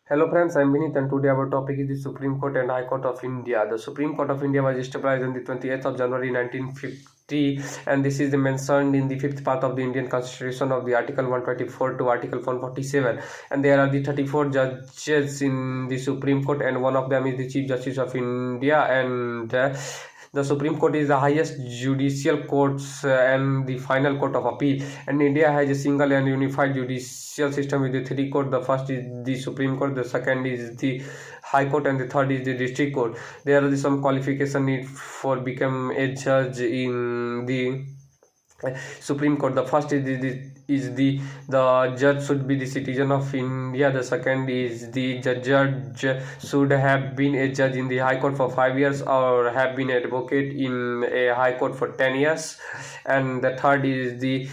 Hello friends, I'm Vinith and today our topic is the Supreme Court and High Court of India. The Supreme Court of India was established on the 28th of January 1950 and this is mentioned in the fifth part of the Indian Constitution of the Article 124 to Article 147, and there are the 34 judges in the Supreme Court and one of them is the Chief Justice of India, and the Supreme Court is the highest judicial courts and the final court of appeal. And India has a single and unified judicial system with the three courts. The first is the Supreme Court, the second is the High Court, and the third is the District Court. There are some qualification need for become a judge in the Supreme Court. The first is the judge should be the citizen of India. The second is the judge should have been a judge in the High Court for 5 years or have been an advocate in a High Court for 10 years. And the third is the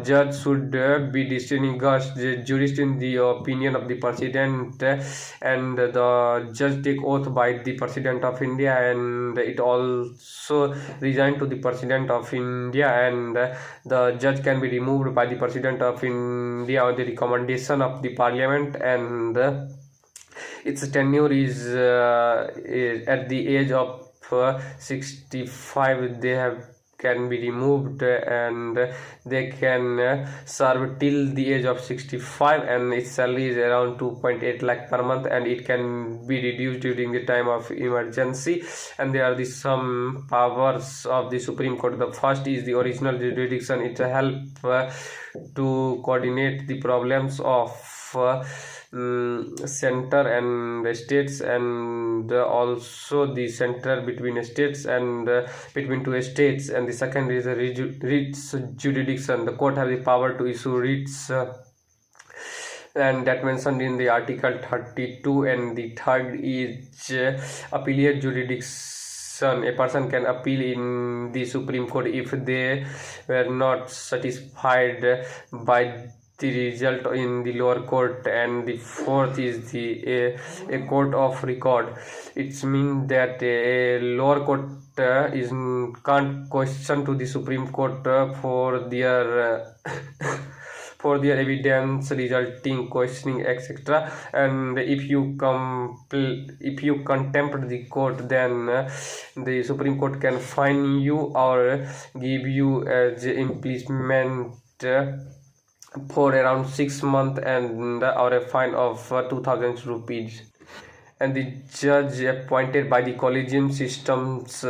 judge should be distinguished jurist in the opinion of the president, and the judge take oath by the president of India, and it also resigned to the president of India, and the judge can be removed by the president of India on the recommendation of the parliament, and its tenure is at the age of 65 they can be removed, and they can serve till the age of 65, and its salary is around 2.8 lakh per month, and it can be reduced during the time of emergency. And there are some powers of the Supreme Court. The first is the original jurisdiction. It helps to coordinate the problems of center and states, and also the center between states and between two states. And the second is a writs jurisdiction. The court has the power to issue writs, and that mentioned in the Article 32. And the third is appellate jurisdiction. A person can appeal in the Supreme Court if they were not satisfied by the result in the lower court. And the fourth is the a court of record. It means that a lower court is can't question to the Supreme Court for their for their evidence resulting questioning, etc. And if you contempt the court, then the Supreme Court can fine you or give you as imprisonment for around 6 months and or a fine of 2000 rupees. And the judge appointed by the collegium systems,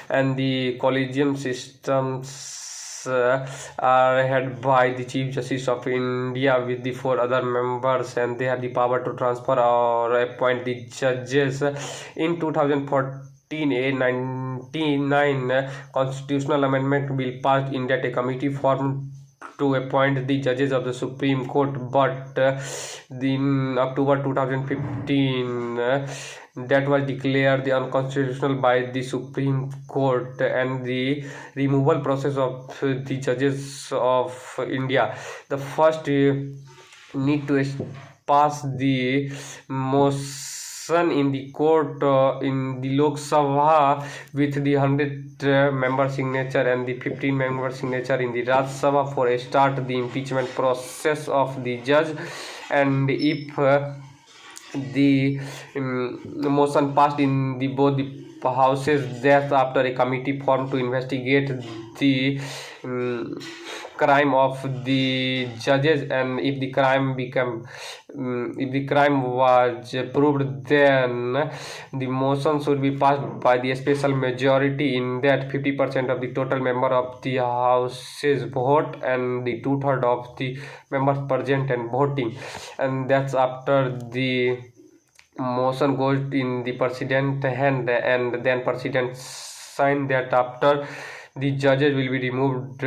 and the collegium systems are headed by the Chief Justice of India with the 4 other members, and they have the power to transfer or appoint the judges. In 2014, a 99 constitutional amendment bill passed in that a committee formed to appoint the judges of the Supreme Court, but in October 2015 that was declared the unconstitutional by the Supreme Court, and the removal process of the judges of India. The first need to pass the motion in the court in the Lok Sabha with the 100 member signature and the 15 member signature in the Raj Sabha for a start the impeachment process of the judge. And if the motion passed in the both the houses, that after a committee formed to investigate the crime of the judges, and if the crime was proved, then the motion should be passed by the special majority, in that 50% of the total member of the houses vote and the 2/3 of the members present and voting. And that's after the motion goes in the president hand, and then president sign that after the judges will be removed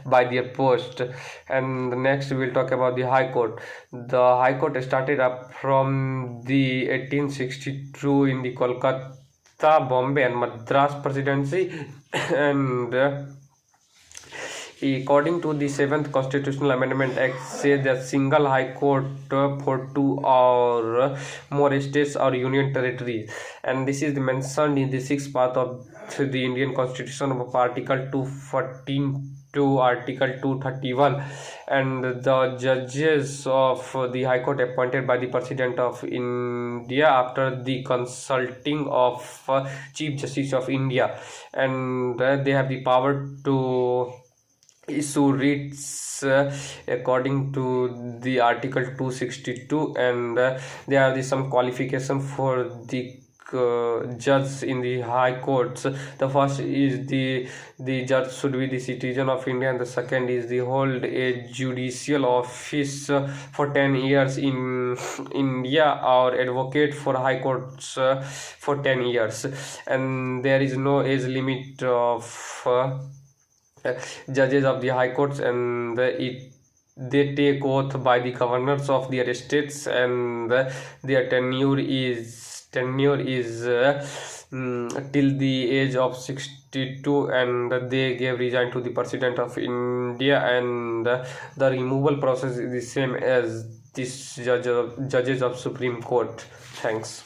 by their post. And next we will talk about the High Court. The High Court started up from the 1862 in the Kolkata, Bombay and Madras presidency, and according to the 7th Constitutional Amendment Act says that single High Court for 2 or more states or union territories, and this is mentioned in the 6th part of the Indian Constitution of Article 214 to Article 231, and the judges of the High Court appointed by the President of India after the consulting of Chief Justice of India, and they have the power to issue writs according to the Article 262, and there are some qualification for the judge in the high courts. The first is the judge should be the citizen of India, and the second is the hold a judicial office for 10 years in India, or advocate for high courts for 10 years, and there is no age limit of judges of the high courts, and they take oath by the governors of their states, and their tenure is till the age of 62, and they gave resign to the President of India, and the removal process is the same as this judges of Supreme Court. Thanks.